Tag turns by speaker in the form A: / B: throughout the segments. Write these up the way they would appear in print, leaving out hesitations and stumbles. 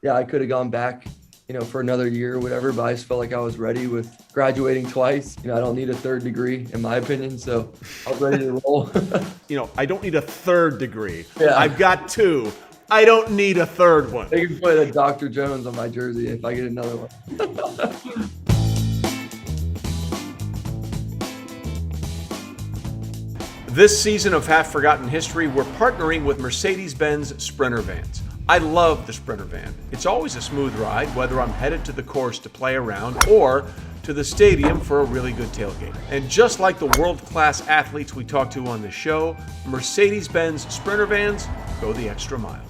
A: yeah, I could have gone back, for another year or whatever, but I just felt like I was ready with graduating twice. I don't need a third degree in my opinion, so I was ready to roll.
B: I don't need a third degree.
A: Yeah.
B: I've got two. I don't need a third one.
A: They can put a Dr. Jones on my jersey if I get another one.
B: This season of Half Forgotten History, we're partnering with Mercedes-Benz Sprinter Vans. I love the Sprinter van. It's always a smooth ride, whether I'm headed to the course to play around or to the stadium for a really good tailgate. And just like the world-class athletes we talk to on this show, Mercedes-Benz Sprinter Vans go the extra mile.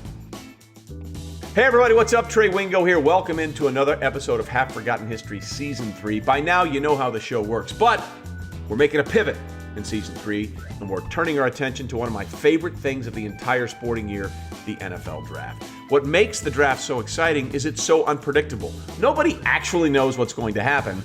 B: Hey everybody, what's up? Trey Wingo here. Welcome into another episode of Half Forgotten History Season 3. By now, you know how the show works, but we're making a pivot in Season 3, and we're turning our attention to one of my favorite things of the entire sporting year, the NFL Draft. What makes the draft so exciting is it's so unpredictable. Nobody actually knows what's going to happen,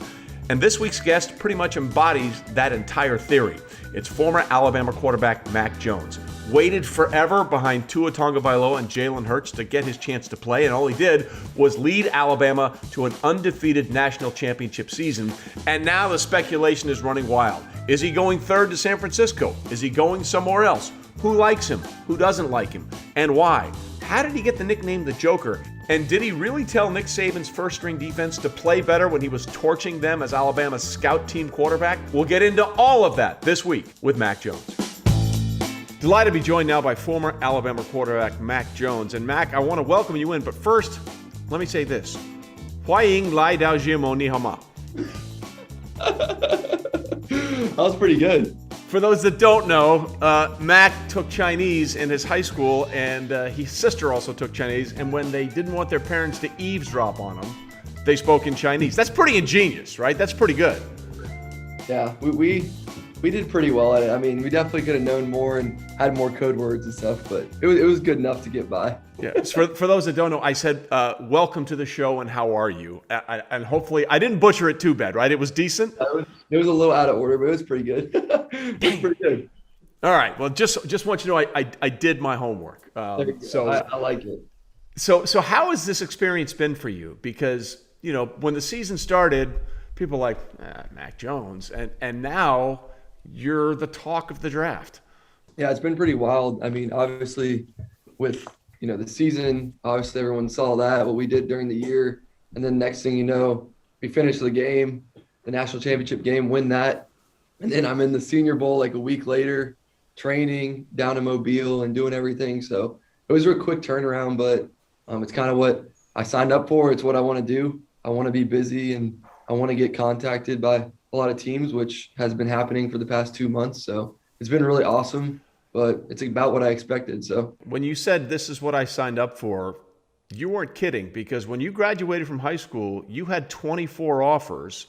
B: and this week's guest pretty much embodies that entire theory. It's former Alabama quarterback Mac Jones. Waited forever behind Tua Tagovailoa and Jalen Hurts to get his chance to play, and all he did was lead Alabama to an undefeated national championship season, and now the speculation is running wild. Is he going third to San Francisco? Is he going somewhere else? Who likes him? Who doesn't like him? And why? How did he get the nickname the Joker? And did he really tell Nick Saban's first-string defense to play better when he was torching them as Alabama's scout team quarterback? We'll get into all of that this week with Mac Jones. Delighted to be joined now by former Alabama quarterback Mac Jones. And Mac, I want to welcome you in, but first, let me say this. Hoan lai dao jimo ni hama.
A: That was pretty good.
B: For those that don't know, Mac took Chinese in his high school, and his sister also took Chinese, and when they didn't want their parents to eavesdrop on them, they spoke in Chinese. That's pretty ingenious, right? That's pretty good.
A: Yeah, we did pretty well at it. I mean, we definitely could have known more and had more code words and stuff, but it was good enough to get by.
B: Yeah. For those that don't know, I said, welcome to the show and how are you? And hopefully, I didn't butcher it too bad, right? It was decent?
A: It was a little out of order, but it was pretty good. It was pretty good.
B: All right. Well, just want you to know I did my homework.
A: So I like it.
B: So how has this experience been for you? Because, when the season started, people were like, Mac Jones. And now you're the talk of the draft.
A: Yeah, it's been pretty wild. I mean, obviously with, the season, obviously everyone saw that, what we did during the year. And then next thing you know, we finished the game, the national championship game, win that. And then I'm in the Senior Bowl like a week later, training down in Mobile and doing everything. So it was a real quick turnaround, but it's kind of what I signed up for. It's what I want to do. I want to be busy and I want to get contacted by a lot of teams, which has been happening for the past 2 months. So it's been really awesome, but it's about what I expected. So
B: when you said this is what I signed up for, you weren't kidding, because when you graduated from high school, you had 24 offers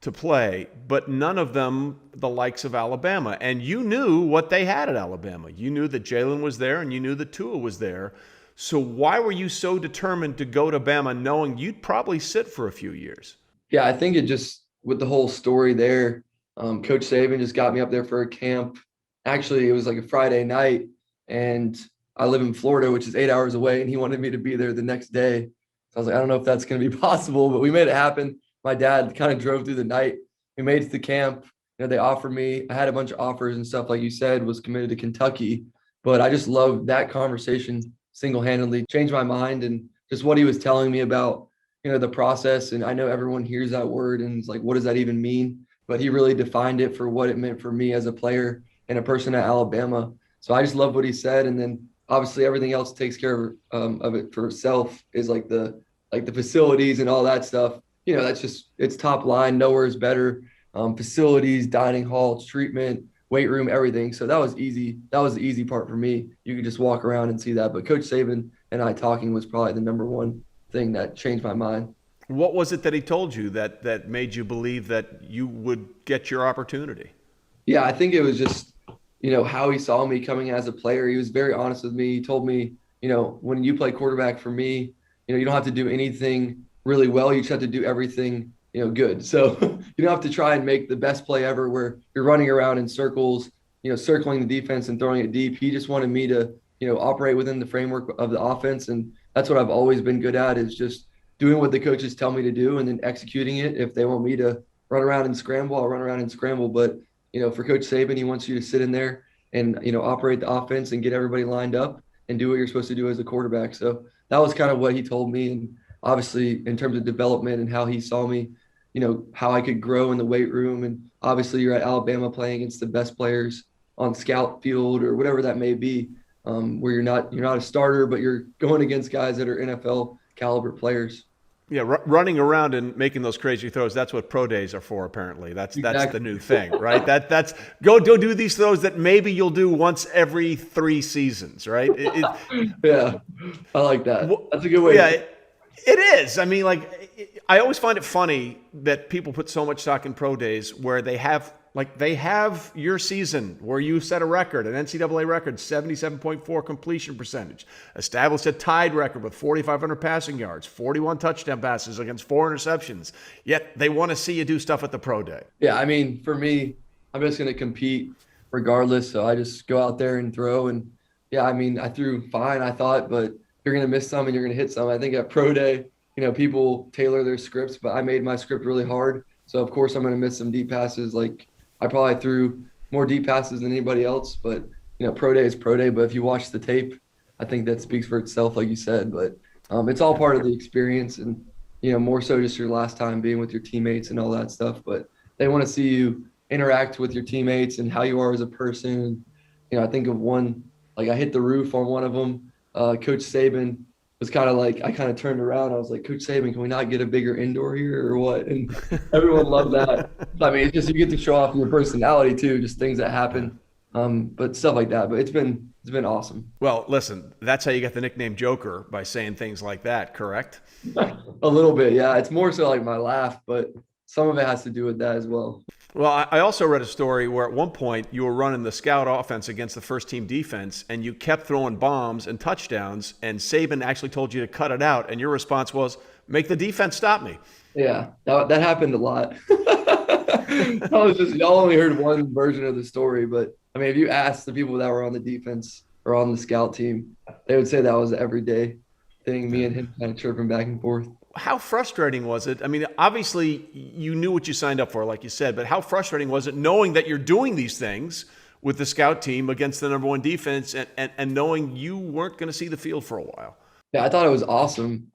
B: to play, but none of them the likes of Alabama. And you knew what they had at Alabama. You knew that Jalen was there and you knew that Tua was there. So why were you so determined to go to Bama knowing you'd probably sit for a few years?
A: Yeah, I think it just, with the whole story there, Coach Saban just got me up there for a camp. Actually, it was like a Friday night, and I live in Florida, which is 8 hours away, and he wanted me to be there the next day. So I was like, I don't know if that's going to be possible, but we made it happen. My dad kind of drove through the night. We made it to the camp. They offered me. I had a bunch of offers and stuff, like you said, was committed to Kentucky. But I just loved that conversation single-handedly, changed my mind, and just what he was telling me about, the process. And I know everyone hears that word and it's like, what does that even mean? But he really defined it for what it meant for me as a player and a person at Alabama. So I just love what he said. And then obviously everything else takes care of it for itself, is like the facilities and all that stuff. That's just, it's top line. Nowhere is better. Facilities, dining halls, treatment, weight room, everything. So that was easy. That was the easy part for me. You could just walk around and see that. But Coach Saban and I talking was probably the number one thing that changed my mind.
B: What was it that he told you that made you believe that you would get your opportunity?
A: Yeah, I think it was just, how he saw me coming as a player. He was very honest with me. He told me, when you play quarterback for me, you don't have to do anything really well. You just have to do everything, good. So you don't have to try and make the best play ever where you're running around in circles, circling the defense and throwing it deep. He just wanted me to, operate within the framework of the offense and that's what I've always been good at, is just doing what the coaches tell me to do and then executing it. If they want me to run around and scramble, I'll run around and scramble. But, for Coach Saban, he wants you to sit in there and, operate the offense and get everybody lined up and do what you're supposed to do as a quarterback. So that was kind of what he told me. And obviously, in terms of development and how he saw me, how I could grow in the weight room. And obviously, you're at Alabama playing against the best players on scout field or whatever that may be, where you're not a starter, but you're going against guys that are NFL caliber players.
B: Yeah, running around and making those crazy throws, that's what pro days are for, apparently. That's the new thing, right? That's go do these throws that maybe you'll do once every 3 seasons, right?
A: Yeah, I like that. That's a good way.
B: Yeah, it is. I mean, I always find it funny that people put so much stock in pro days where they have your season where you set a record, an NCAA record, 77.4 completion percentage, established a tied record with 4,500 passing yards, 41 touchdown passes against 4 interceptions. Yet they want to see you do stuff at the pro day.
A: Yeah, I mean, for me, I'm just going to compete regardless. So I just go out there and throw. And yeah, I mean, I threw fine, I thought, but you're going to miss some and you're going to hit some. I think at pro day, people tailor their scripts, but I made my script really hard. So of course I'm going to miss some deep passes. I probably threw more deep passes than anybody else, but pro day is pro day. But if you watch the tape, I think that speaks for itself, like you said. But it's all part of the experience, and more so just your last time being with your teammates and all that stuff. But they want to see you interact with your teammates and how you are as a person. I think of one, I hit the roof on one of them. Coach Saban was kind of I kind of turned around. I was like, Coach Saban, can we not get a bigger indoor here or what? And everyone loved that. I mean, it's just, you get to show off your personality too, just things that happen, but stuff like that. But it's been awesome.
B: Well, listen, that's how you got the nickname Joker, by saying things like that, correct?
A: A little bit, yeah. It's more so my laugh, but some of it has to do with that as well.
B: Well, I also read a story where at one point you were running the scout offense against the first team defense, and you kept throwing bombs and touchdowns, and Saban actually told you to cut it out, and your response was, make the defense stop me.
A: Yeah, that happened a lot. Y'all only heard one version of the story, but I mean, if you ask the people that were on the defense or on the scout team, they would say that was an everyday thing, me and him kind of chirping back and forth.
B: How frustrating was it? I mean, obviously you knew what you signed up for, like you said, but how frustrating was it knowing that you're doing these things with the scout team against the number 1 defense and knowing you weren't going to see the field for a while? Yeah,
A: I thought it was awesome.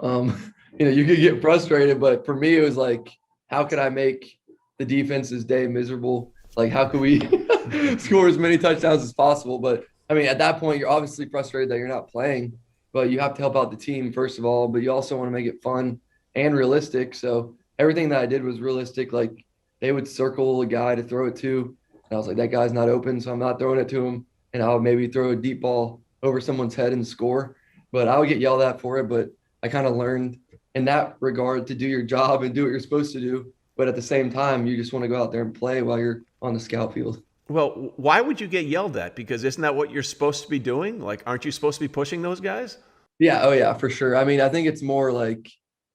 A: You could get frustrated, but for me, it was how could I make the defense's day miserable? How could we score as many touchdowns as possible? But I mean, at that point, you're obviously frustrated that you're not playing, but you have to help out the team, first of all, but you also want to make it fun and realistic. So everything that I did was realistic. They would circle a guy to throw it to, and I was like, that guy's not open, so I'm not throwing it to him. And I'll maybe throw a deep ball over someone's head and score. But I would get yelled at for it. But I kind of learned in that regard to do your job and do what you're supposed to do. But at the same time, you just want to go out there and play while you're on the scout field.
B: Well, why would you get yelled at? Because isn't that what you're supposed to be doing? Aren't you supposed to be pushing those guys?
A: Yeah. Oh, yeah, for sure. I mean, I think it's more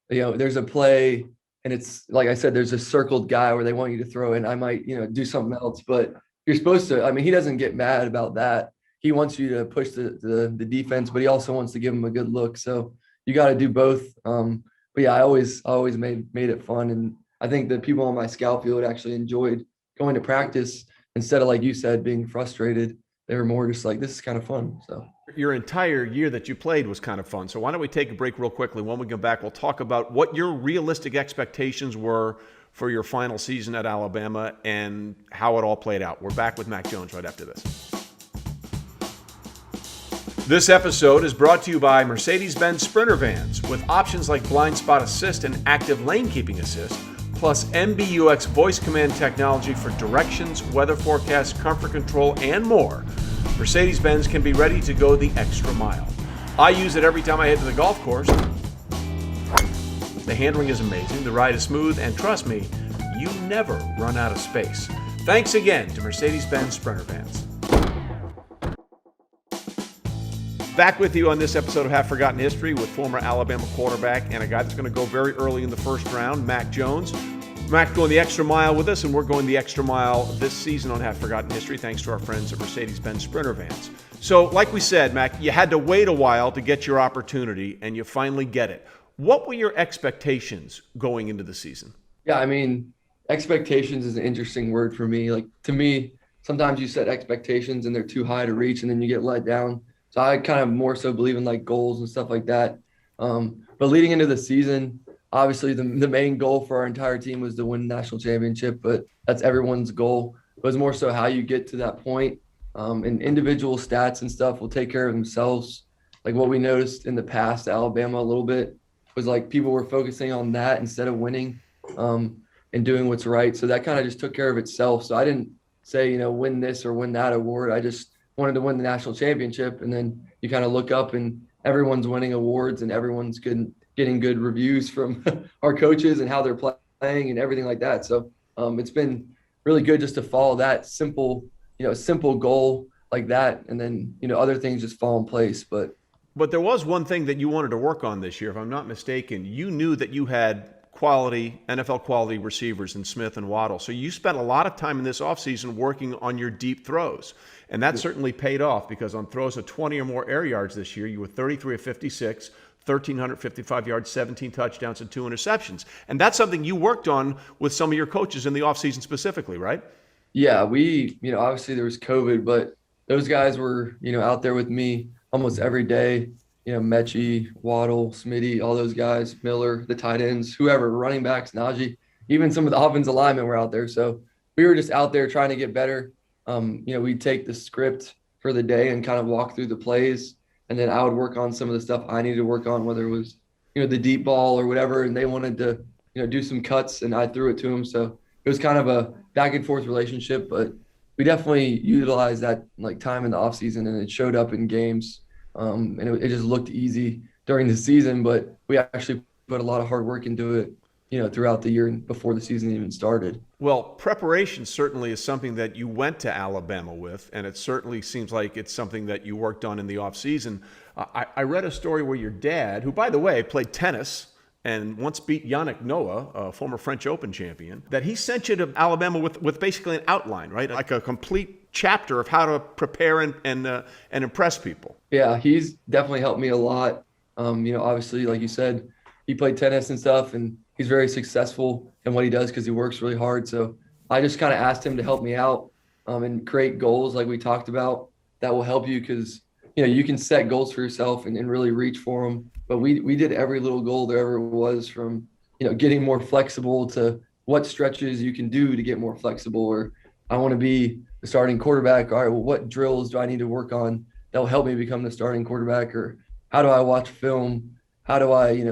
A: there's a play and it's like I said, there's a circled guy where they want you to throw in. I might, do something else, but you're supposed to. I mean, he doesn't get mad about that. He wants you to push the defense, but he also wants to give him a good look. So you got to do both. But yeah, I always made it fun. And I think the people on my scout field actually enjoyed going to practice instead of, like you said, being frustrated. They were more just this is kind of fun. So
B: your entire year that you played was kind of fun. So why don't we take a break real quickly? When we come back, we'll talk about what your realistic expectations were for your final season at Alabama and how it all played out. We're back with Mac Jones right after this. This episode is brought to you by Mercedes-Benz Sprinter Vans with options like blind spot assist and active lane keeping assist, plus MBUX voice command technology for directions, weather forecasts, comfort control, and more. Mercedes-Benz can be ready to go the extra mile. I use it every time I head to the golf course. The handling is amazing, the ride is smooth, and trust me, you never run out of space. Thanks again to Mercedes-Benz Sprinter Vans. Back with you on this episode of Half Forgotten History with former Alabama quarterback and a guy that's going to go very early in the first round, Mac Jones. Mac going the extra mile with us, and we're going the extra mile this season on Half Forgotten History thanks to our friends at Mercedes-Benz Sprinter Vans. So, like we said, Mac, you had to wait a while to get your opportunity, and you finally get it. What were your expectations going into the season?
A: Yeah, I mean, expectations is an interesting word for me. Like to me, sometimes you set expectations and they're too high to reach, and then you get let down. So I kind of more so believe in like goals and stuff like that. But leading into the season, obviously the main goal for our entire team was to win the national championship, but that's everyone's goal. It was more so how you get to that point. And individual stats and stuff will take care of themselves. Like what we noticed in the past, Alabama a little bit was like people were focusing on that instead of winning and doing what's right. So that kind of just took care of itself. So I didn't say, win this or win that award. I just wanted to win the national championship. And then you kind of look up and everyone's winning awards and everyone's getting good reviews from our coaches and how they're playing and everything like that. So it's been really good just to follow that simple goal like that. And then, other things just fall in place. But
B: there was one thing that you wanted to work on this year, if I'm not mistaken. You knew that you had quality, NFL quality receivers in Smith and Waddle. So you spent a lot of time in this offseason working on your deep throws. And that certainly paid off because on throws of 20 or more air yards this year, you were 33 of 56, 1,355 yards, 17 touchdowns, and 2 interceptions. And that's something you worked on with some of your coaches in the offseason specifically, right?
A: Yeah, we, obviously there was COVID, but those guys were, out there with me almost every day. Mechie, Waddle, Smitty, all those guys, Miller, the tight ends, whoever, running backs, Najee, even some of the offensive linemen were out there. So we were just out there trying to get better. We'd take the script for the day and kind of walk through the plays. And then I would work on some of the stuff I needed to work on, whether it was, the deep ball or whatever. And they wanted to, do some cuts and I threw it to them. So it was kind of a back and forth relationship, but we definitely utilized that like time in the off season and it showed up in games. And it just looked easy during the season, but we actually put a lot of hard work into it, throughout the year and before the season even started.
B: Well, preparation certainly is something that you went to Alabama with, and it certainly seems like it's something that you worked on in the offseason. I read a story where your dad, who, by the way, played tennis and once beat Yannick Noah, a former French Open champion, that he sent you to Alabama with basically an outline, right? Like a complete chapter of how to prepare and impress people.
A: Yeah, he's definitely helped me a lot. Obviously, like you said, he played tennis and stuff, and he's very successful in what he does because he works really hard. So I just kind of asked him to help me out and create goals like we talked about that will help you because, you can set goals for yourself and really reach for them. But we did every little goal there ever was from, getting more flexible to what stretches you can do to get more flexible. Or I want to be the starting quarterback. All right, well, what drills do I need to work on that will help me become the starting quarterback? Or how do I watch film? How do I,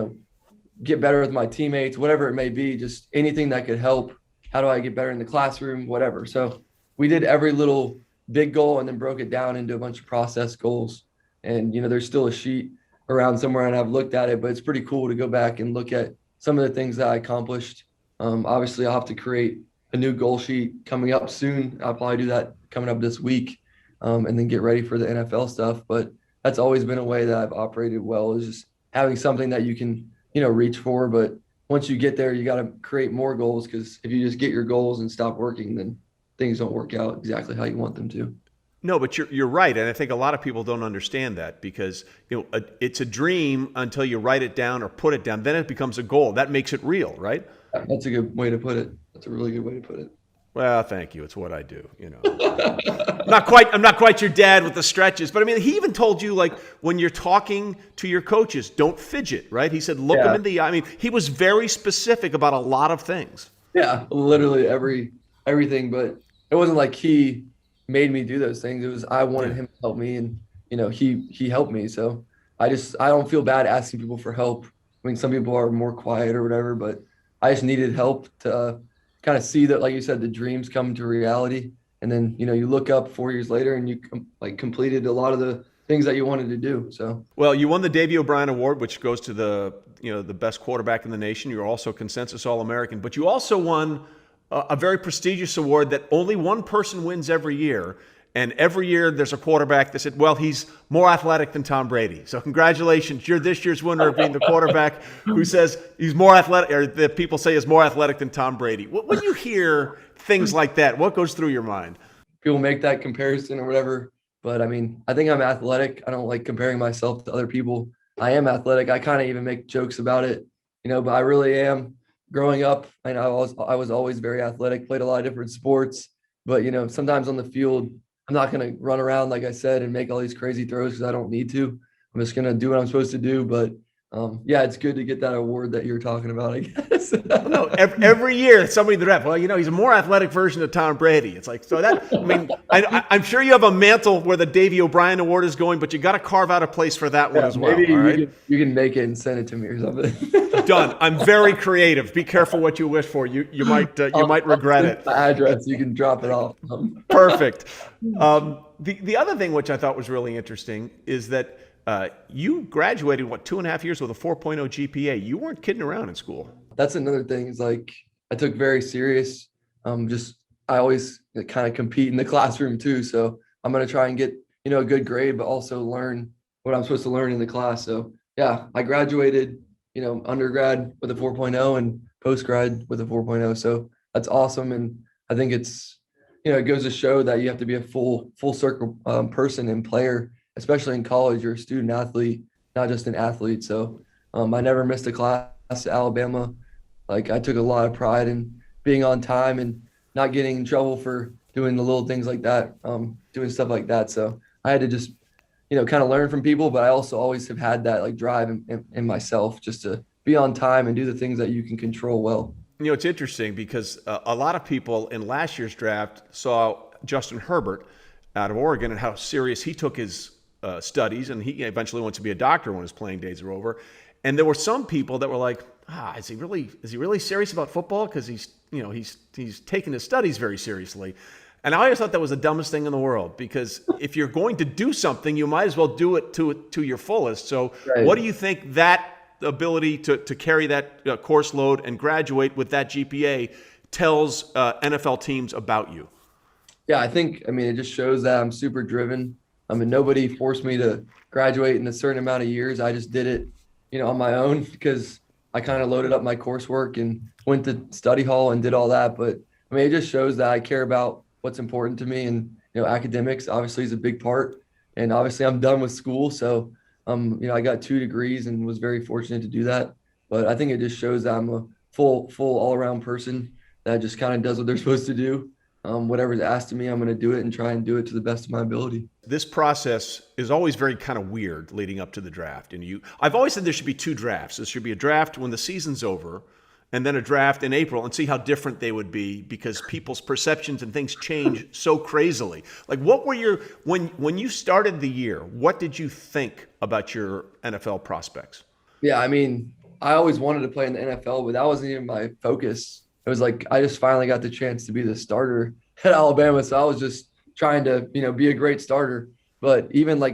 A: get better with my teammates, whatever it may be, just anything that could help. How do I get better in the classroom, whatever. So we did every little big goal and then broke it down into a bunch of process goals. And, there's still a sheet around somewhere and I've looked at it, but it's pretty cool to go back and look at some of the things that I accomplished. Obviously I'll have to create a new goal sheet coming up soon. I'll probably do that coming up this week and then get ready for the NFL stuff. But that's always been a way that I've operated well, is just having something that you can, reach for. But once you get there, you got to create more goals, because if you just get your goals and stop working, then things don't work out exactly how you want them to.
B: No, but you're right, and I think a lot of people don't understand that because it's a dream until you write it down or put it down. Then it becomes a goal. That makes it real, right?
A: That's a good way to put it. That's a really good way to put it.
B: Well, thank you. It's what I do. I'm not quite your dad with the stretches, but I mean, he even told you, like, when you're talking to your coaches, don't fidget, right? He said, look them in the eye. I mean, he was very specific about a lot of things.
A: Yeah, literally everything. But it wasn't like he made me do those things. It was I wanted him to help me, and he helped me. So I don't feel bad asking people for help. I mean, some people are more quiet or whatever, but I just needed help to kind of see that, like you said, the dreams come to reality. And then, you look up 4 years later and you completed a lot of the things that you wanted to do. So,
B: well, you won the Davey O'Brien Award, which goes to the best quarterback in the nation. You're also consensus All-American, but you also won a very prestigious award that only one person wins every year. And every year there's a quarterback that said, well, he's more athletic than Tom Brady. So congratulations. You're this year's winner of being the quarterback who says he's more athletic, or that people say is more athletic than Tom Brady. When you hear things like that, what goes through your mind?
A: People make that comparison or whatever. But I mean, I think I'm athletic. I don't like comparing myself to other people. I am athletic. I kind of even make jokes about it, but I really am. Growing up, I know I was always very athletic, played a lot of different sports, but sometimes on the field, I'm not gonna run around like I said and make all these crazy throws because I don't need to. I'm just gonna do what I'm supposed to do. But yeah, it's good to get that award that you're talking about, I guess.
B: Well, no, every year somebody in the draft, well, he's a more athletic version of Tom Brady. It's like, so that, I mean, I'm sure you have a mantle where the Davey O'Brien Award is going, but you got to carve out a place for that one as well.
A: Maybe
B: all right?
A: you can make it and send it to me or something.
B: Done. I'm very creative. Be careful what you wish for. You might regret it.
A: My address, you can drop it off.
B: Perfect. The other thing which I thought was really interesting is that you graduated, 2.5 years with a 4.0 GPA. You weren't kidding around in school.
A: That's another thing is like I took very serious. I always kind of compete in the classroom too. So I'm going to try and get, a good grade, but also learn what I'm supposed to learn in the class. So yeah, I graduated, undergrad with a 4.0 and postgrad with a 4.0. So that's awesome. And I think it's, it goes to show that you have to be a full circle person and player, especially in college. You're a student athlete, not just an athlete. So I never missed a class at Alabama. Like I took a lot of pride in being on time and not getting in trouble for doing the little things like that, doing stuff like that. So I had to just, kind of learn from people, but I also always have had that like drive in myself just to be on time and do the things that you can control well.
B: It's interesting because a lot of people in last year's draft saw Justin Herbert out of Oregon and how serious he took his studies, and he eventually went to be a doctor when his playing days are over. And there were some people that were like, is he really serious about football? Because he's taking his studies very seriously. And I always thought that was the dumbest thing in the world, because if you're going to do something, you might as well do it to your fullest. So right. What do you think that ability to carry that course load and graduate with that GPA tells NFL teams about you?
A: Yeah, it just shows that I'm super driven. Nobody forced me to graduate in a certain amount of years. I just did it, on my own because I kind of loaded up my coursework and went to study hall and did all that. But it just shows that I care about what's important to me, and academics obviously is a big part. And obviously I'm done with school, so I got 2 degrees and was very fortunate to do that. But I think it just shows that I'm a full all around person that just kind of does what they're supposed to do. Whatever's asked of me, I'm going to do it and try and do it to the best of my ability.
B: This process is always very kind of weird leading up to the draft. And I've always said there should be 2 drafts. There should be a draft when the season's over, and then a draft in April, and see how different they would be, because people's perceptions and things change so crazily. Like, what were when you started the year, what did you think about your NFL prospects?
A: Yeah, I always wanted to play in the NFL, but that wasn't even my focus. It was like I just finally got the chance to be the starter at Alabama, so I was just trying to, be a great starter. But even like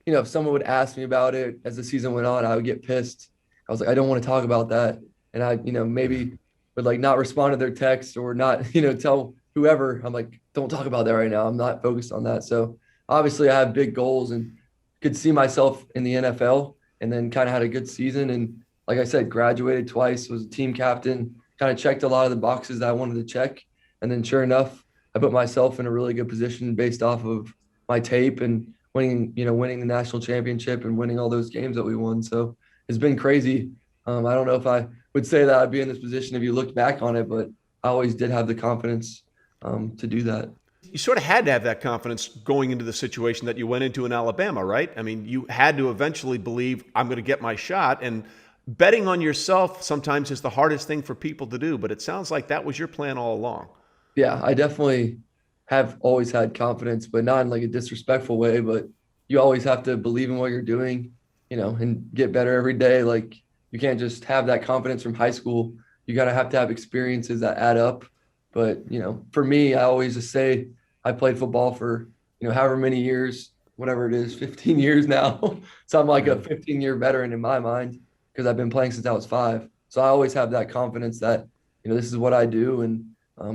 A: if someone would ask me about it as the season went on, I would get pissed. I was like, I don't want to talk about that. And I, maybe would like not respond to their text or not, tell whoever. I'm like, don't talk about that right now. I'm not focused on that. So obviously I have big goals and could see myself in the NFL, and then kind of had a good season. And like I said, graduated twice, was a team captain, kind of checked a lot of the boxes that I wanted to check. And then sure enough, I put myself in a really good position based off of my tape and winning the national championship and winning all those games that we won. So it's been crazy. I don't know if I would say that I'd be in this position if you looked back on it, but I always did have the confidence to do that.
B: You sort of had to have that confidence going into the situation that you went into in Alabama, right? You had to eventually believe, I'm going to get my shot. And betting on yourself sometimes is the hardest thing for people to do, but it sounds like that was your plan all along.
A: Yeah, I definitely have always had confidence, but not in like a disrespectful way, but you always have to believe in what you're doing, and get better every day. Like, you can't just have that confidence from high school. You got to have experiences that add up. But, for me, I always just say I played football for, however many years, whatever it is, 15 years now. So I'm like a 15-year veteran in my mind because I've been playing since I was 5. So I always have that confidence that, this is what I do. And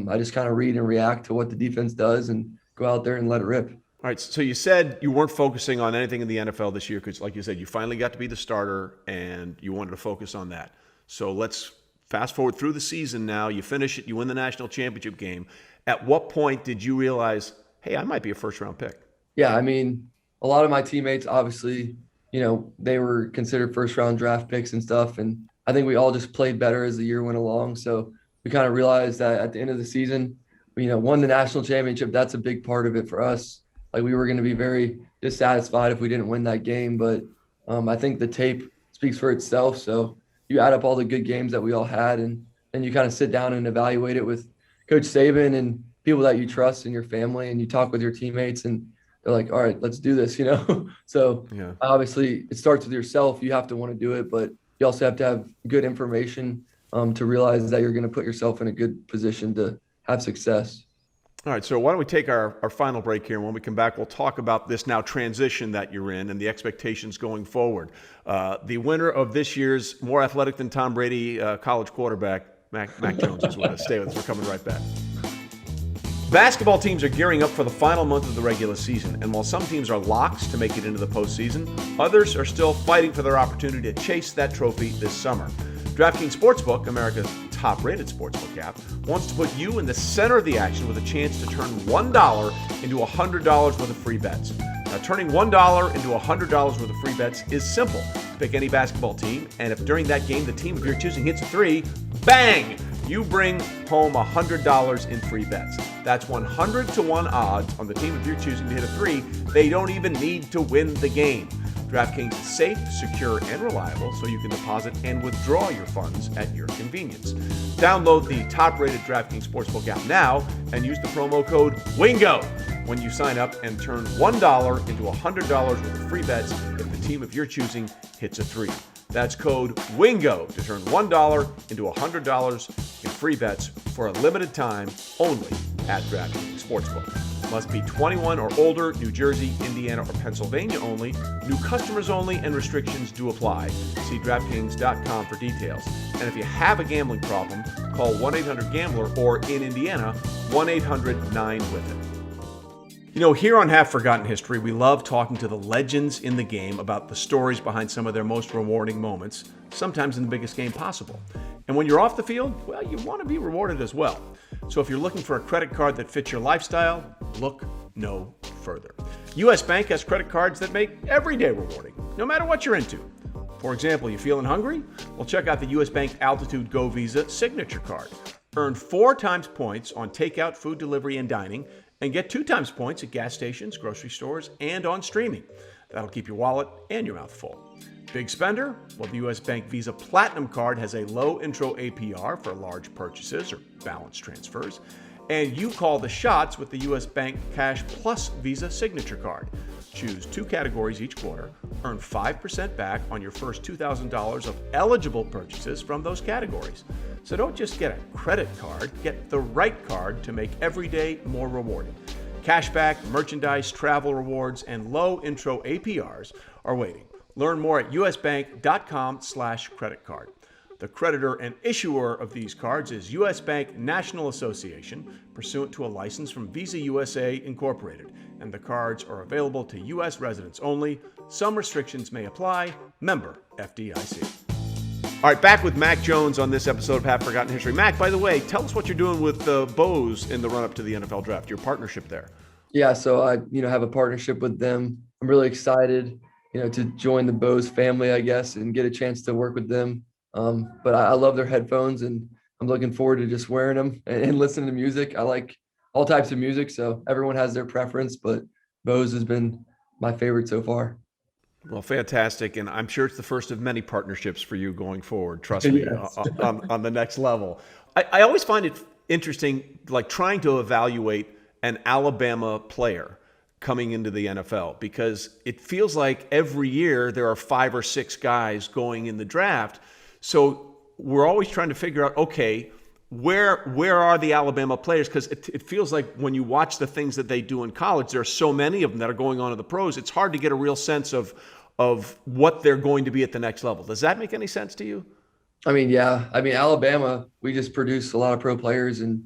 A: I just kind of read and react to what the defense does and go out there and let it rip.
B: All right, so you said you weren't focusing on anything in the NFL this year because, like you said, you finally got to be the starter and you wanted to focus on that. So let's fast forward through the season now. You finish it, you win the national championship game. At what point did you realize, hey, I might be a first-round pick?
A: Yeah, I mean, a lot of my teammates, obviously, they were considered first round draft picks and stuff. And I think we all just played better as the year went along. So we kind of realized that at the end of the season, won the national championship. That's a big part of it for us. Like we were going to be very dissatisfied if we didn't win that game. But I think the tape speaks for itself. So you add up all the good games that we all had, and then you kind of sit down and evaluate it with Coach Saban and people that you trust in your family, and you talk with your teammates, and they're like, all right, let's do this. So
B: Yeah.
A: obviously it starts with yourself. You have to want to do it, but you also have to have good information to realize that you're going to put yourself in a good position to have success.
B: All right, so why don't we take our final break here, and when we come back, we'll talk about this now transition that you're in and the expectations going forward. The winner of this year's More Athletic Than Tom Brady college quarterback, Mac Jones, is with us. Stay with us. We're coming right back. Basketball teams are gearing up for the final month of the regular season, and while some teams are locks to make it into the postseason, others are still fighting for their opportunity to chase that trophy this summer. DraftKings Sportsbook, America's top-rated sportsbook app, wants to put you in the center of the action with a chance to turn $1 into $100 worth of free bets. Now, turning $1 into $100 worth of free bets is simple. Pick any basketball team, and if during that game the team of your choosing hits a three, bang! You bring home $100 in free bets. That's 100 to 1 odds on the team of your choosing to hit a three. They don't even need to win the game. DraftKings is safe, secure, and reliable, so you can deposit and withdraw your funds at your convenience. Download the top-rated DraftKings Sportsbook app now and use the promo code WINGO when you sign up, and turn $1 into $100 worth of free bets if the team of your choosing hits a three. That's code WINGO to turn $1 into $100 in free bets for a limited time only at DraftKings Sportsbook. Must be 21 or older, New Jersey, Indiana, or Pennsylvania only. New customers only, and restrictions do apply. See DraftKings.com for details. And if you have a gambling problem, call 1-800-GAMBLER or in Indiana, 1-800-9-WITH-IT. Here on Half Forgotten History, we love talking to the legends in the game about the stories behind some of their most rewarding moments, sometimes in the biggest game possible. And when you're off the field, well, you want to be rewarded as well. So if you're looking for a credit card that fits your lifestyle, look no further. U.S. Bank has credit cards that make every day rewarding, no matter what you're into. For example, you feeling hungry? Well, check out the U.S. Bank Altitude Go Visa Signature Card. Earn 4 times points on takeout, food delivery, and dining, and get 2 times points at gas stations, grocery stores, and on streaming. That'll keep your wallet and your mouth full. Big spender? Well, the U.S. Bank Visa Platinum Card has a low intro APR for large purchases or balance transfers. And you call the shots with the U.S. Bank Cash Plus Visa Signature Card. Choose 2 categories each quarter. Earn 5% back on your first $2,000 of eligible purchases from those categories. So don't just get a credit card, get the right card to make every day more rewarding. Cashback, merchandise, travel rewards, and low intro APRs are waiting. Learn more at usbank.com/credit card. The creditor and issuer of these cards is U.S. Bank National Association, pursuant to a license from Visa USA Incorporated, and the cards are available to U.S. residents only. Some restrictions may apply. Member FDIC. All right, back with Mac Jones on this episode of Half Forgotten History. Mac, by the way, tell us what you're doing with the Bows in the run-up to the NFL Draft, your partnership there.
A: Yeah, so I, have a partnership with them. I'm really excited, to join the Bows family, I guess, and get a chance to work with them. But I love their headphones, and I'm looking forward to just wearing them and listening to music. I like all types of music, so everyone has their preference, but Bose has been my favorite so far.
B: Well, fantastic, and I'm sure it's the first of many partnerships for you going forward, trust me,
A: Yes.
B: on the next level. I always find it interesting, like trying to evaluate an Alabama player coming into the NFL, because it feels like every year there are 5 or 6 guys going in the draft. So we're always trying to figure out, okay, where are the Alabama players? Because it feels like when you watch the things that they do in college, there are so many of them that are going on to the pros. It's hard to get a real sense of what they're going to be at the next level. Does that make any sense to you?
A: Yeah. Alabama, we just produce a lot of pro players, and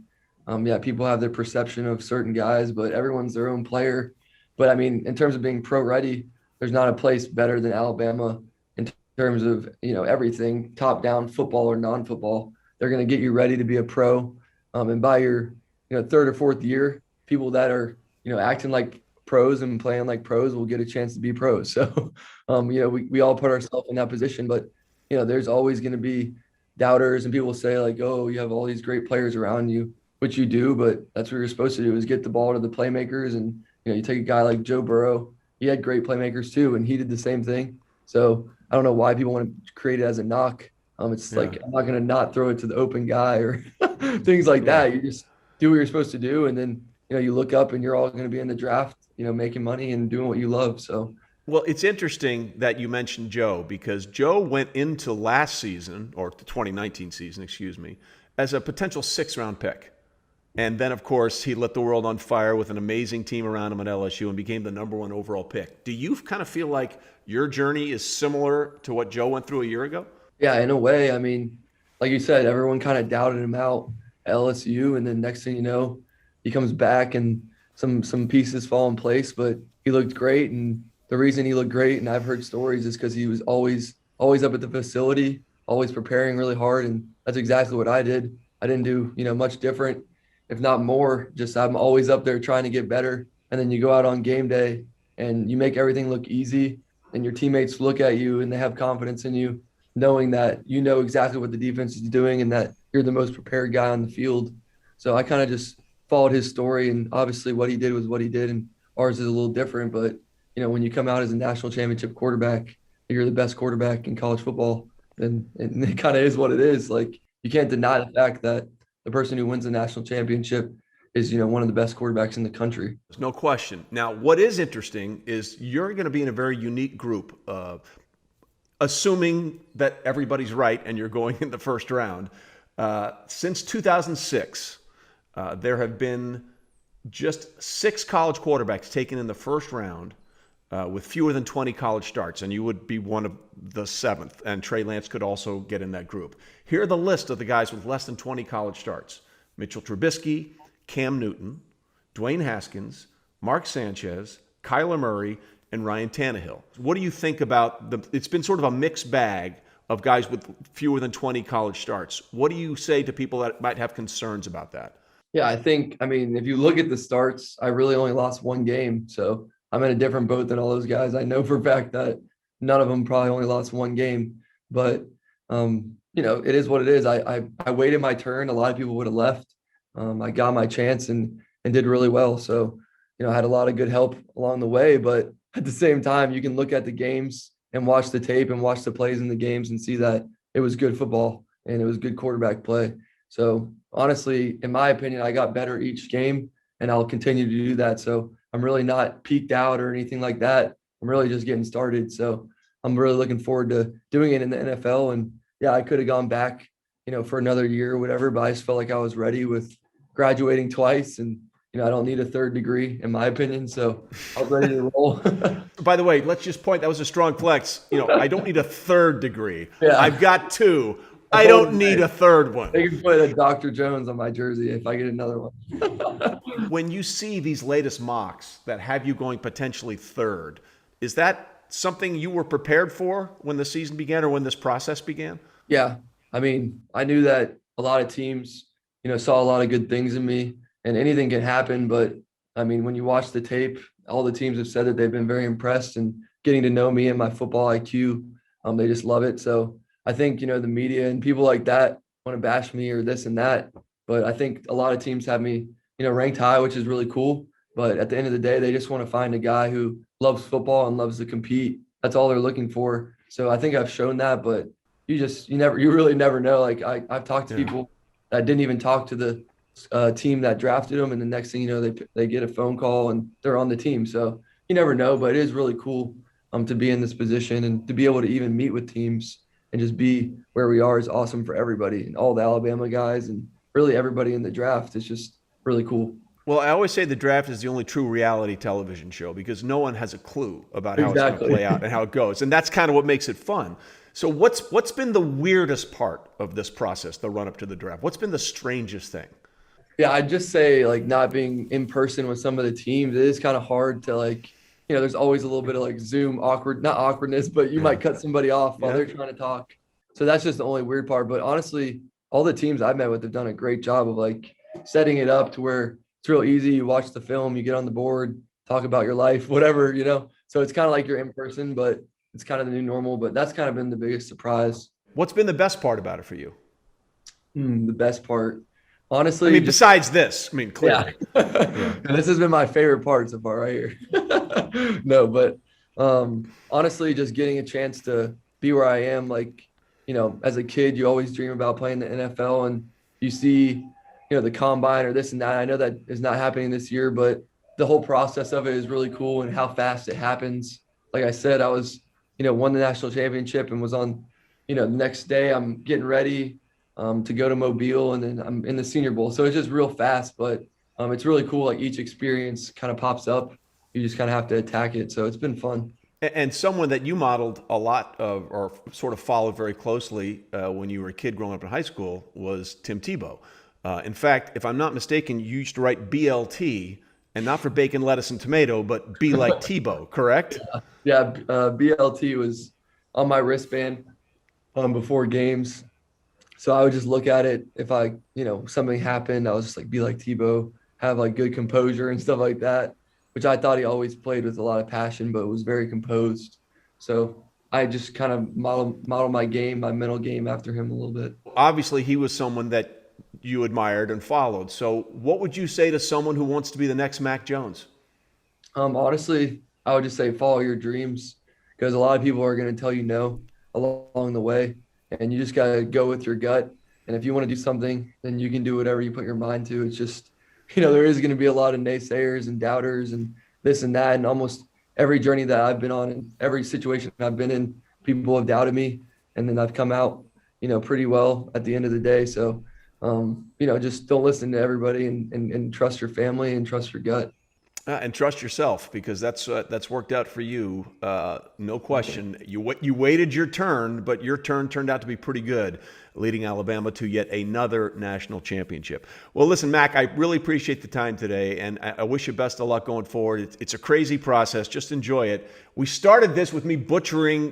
A: people have their perception of certain guys, but everyone's their own player. But in terms of being pro ready, there's not a place better than Alabama in terms of, everything, top down, football or non-football. They're going to get you ready to be a pro. And by your, 3rd or 4th year, people that are, acting like pros and playing like pros will get a chance to be pros. So, we all put ourselves in that position, but, there's always going to be doubters and people say like, oh, you have all these great players around you, which you do, but that's what you're supposed to do is get the ball to the playmakers. And, you take a guy like Joe Burrow, he had great playmakers too, and he did the same thing. So I don't know why people want to create it as a knock. It's like, I'm not going to not throw it to the open guy or things like that. You just do what you're supposed to do. And then, you look up and you're all going to be in the draft, making money and doing what you love. So,
B: well, it's interesting that you mentioned Joe because Joe went into last season, or the 2019 season, excuse me, as a potential 6th-round pick. And then, of course, he lit the world on fire with an amazing team around him at LSU and became the #1 overall pick. Do you kind of feel like your journey is similar to what Joe went through a year ago?
A: Yeah, in a way. I mean, like you said, everyone kind of doubted him out at LSU. And then next thing you know, he comes back and some pieces fall in place. But he looked great. And the reason he looked great, and I've heard stories, is because he was always up at the facility, always preparing really hard. And that's exactly what I did. I didn't do, much different, if not more. Just I'm always up there trying to get better. And then you go out on game day and you make everything look easy. And your teammates look at you and they have confidence in you, knowing that you know exactly what the defense is doing and that you're the most prepared guy on the field. So I kind of just followed his story, and obviously what he did was what he did, and ours is a little different. But, when you come out as a national championship quarterback, you're the best quarterback in college football, then it kind of is what it is. Like, you can't deny the fact that the person who wins the national championship is, one of the best quarterbacks in the country.
B: There's no question. Now, what is interesting is you're going to be in a very unique group, assuming that everybody's right and you're going in the first round. Since 2006, there have been just 6 college quarterbacks taken in the first round with fewer than 20 college starts, and you would be one of the 7th, and Trey Lance could also get in that group. Here are the list of the guys with less than 20 college starts: Mitchell Trubisky, Cam Newton, Dwayne Haskins, Mark Sanchez, Kyler Murray, and Ryan Tannehill. What do you think about it's been sort of a mixed bag of guys with fewer than 20 college starts. What do you say to people that might have concerns about that?
A: Yeah, I mean, if you look at the starts, I really only lost 1 game. So I'm in a different boat than all those guys. I know for a fact that none of them probably only lost 1 game, but it is what it is. I waited my turn. A lot of people would have left. I got my chance and did really well. So, I had a lot of good help along the way, but at the same time, you can look at the games and watch the tape and watch the plays in the games and see that it was good football and it was good quarterback play. So honestly, in my opinion, I got better each game and I'll continue to do that. So I'm really not peaked out or anything like that. I'm really just getting started. So I'm really looking forward to doing it in the NFL. And yeah, I could have gone back, for another year or whatever, but I just felt like I was ready with graduating twice. And, I don't need a 3rd degree in my opinion. So I was ready to roll.
B: By the way, let's just point, that was a strong flex. I don't need a 3rd degree.
A: Yeah.
B: I've got 2. I don't need a 3rd one.
A: They can put a Dr. Jones on my jersey if I get another one.
B: When you see these latest mocks that have you going potentially 3rd, is that something you were prepared for when the season began or when this process began?
A: Yeah. I mean, I knew that a lot of teams, saw a lot of good things in me and anything can happen. But I mean, when you watch the tape, all the teams have said that they've been very impressed and getting to know me and my football IQ. They just love it. So I think, the media and people like that want to bash me or this and that. But I think a lot of teams have me, ranked high, which is really cool. But at the end of the day, they just want to find a guy who loves football and loves to compete. That's all they're looking for. So I think I've shown that, but you really never know. Like I've talked to people that didn't even talk to the team that drafted them. And the next thing you know, they get a phone call and they're on the team. So you never know, but it is really cool to be in this position and to be able to even meet with teams and just be where we are is awesome for everybody and all the Alabama guys and really everybody in the draft. It's just really cool.
B: Well, I always say the draft is the only true reality television show because no one has a clue about how it's going to play out and how it goes. And that's kind of what makes it fun. So what's been the weirdest part of this process, the run up to the draft? What's been the strangest thing?
A: Yeah, I'd just say like not being in person with some of the teams. It is kind of hard to there's always a little bit of Zoom not awkwardness, but you might cut somebody off while they're trying to talk. So that's just the only weird part. But honestly, all the teams I've met with have done a great job of setting it up to where it's real easy. You watch the film, you get on the board, talk about your life, whatever, So it's kind of like you're in person, but it's kind of the new normal. But that's kind of been the biggest surprise.
B: What's been the best part about it for you?
A: The best part, honestly.
B: I mean, besides this, clearly.
A: Yeah. This has been my favorite part so far right here. No, but honestly, just getting a chance to be where I am, like, as a kid, you always dream about playing the NFL, and you see, the combine or this and that. I know that is not happening this year, but the whole process of it is really cool and how fast it happens. Like I said, I was, won the national championship and was on, the next day I'm getting ready to go to Mobile, and then I'm in the Senior Bowl. So it's just real fast, but it's really cool. Like each experience kind of pops up. You just kind of have to attack it. So it's been fun.
B: And someone that you modeled a lot of, or sort of followed very closely when you were a kid growing up in high school, was Tim Tebow. In fact, if I'm not mistaken, you used to write BLT, and not for bacon, lettuce, and tomato, but be like Tebow, correct?
A: Yeah, BLT was on my wristband before games. So I would just look at it. If something happened, I was just like, be like Tebow, have like good composure and stuff like that, which I thought he always played with a lot of passion, but was very composed. So I just kind of model my game, my mental game after him a little bit.
B: Obviously, he was someone that you admired and followed. So what would you say to someone who wants to be the next Mac Jones?
A: Honestly, I would just say follow your dreams, because a lot of people are going to tell you no along the way, and you just got to go with your gut. And if you want to do something, then you can do whatever you put your mind to. It's just, there is going to be a lot of naysayers and doubters and this and that. And almost every journey that I've been on and every situation I've been in, people have doubted me. And then I've come out, pretty well at the end of the day. So, just don't listen to everybody and trust your family and trust your gut.
B: And trust yourself, because that's worked out for you, no question. You waited your turn, but your turn turned out to be pretty good, leading Alabama to yet another national championship. Well, listen, Mac, I really appreciate the time today, and I wish you best of luck going forward. It's a crazy process. Just enjoy it. We started this with me butchering,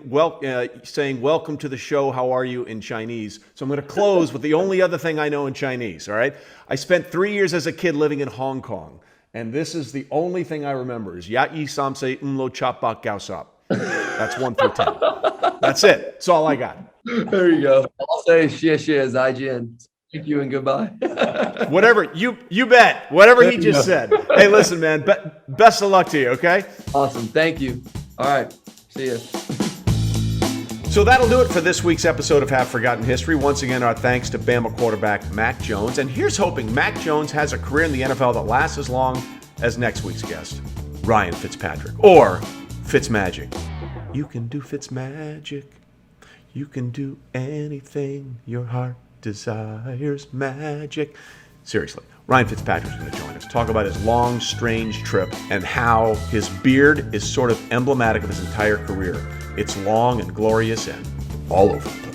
B: saying "Welcome to the show, how are you?" in Chinese. So I'm going to close with the only other thing I know in Chinese. All right, I spent 3 years as a kid living in Hong Kong. And this is the only thing I remember is Ya Yi Sam Se Lo Chop Bak Gao Sop. That's 1 through 10. That's it. That's all I got.
A: There you go. I'll say xie xie zaijian. Thank you and goodbye.
B: Whatever. You bet. Whatever he just said. Hey, listen, man. Best of luck to you, okay?
A: Awesome. Thank you. All right. See ya.
B: So that'll do it for this week's episode of Half Forgotten History. Once again, our thanks to Bama quarterback Mac Jones. And here's hoping Mac Jones has a career in the NFL that lasts as long as next week's guest, Ryan Fitzpatrick, or Fitzmagic. You can do Fitzmagic. You can do anything your heart desires. Magic. Seriously, Ryan Fitzpatrick's going to join us. Talk about his long, strange trip and how his beard is sort of emblematic of his entire career. It's long and glorious and all over the place.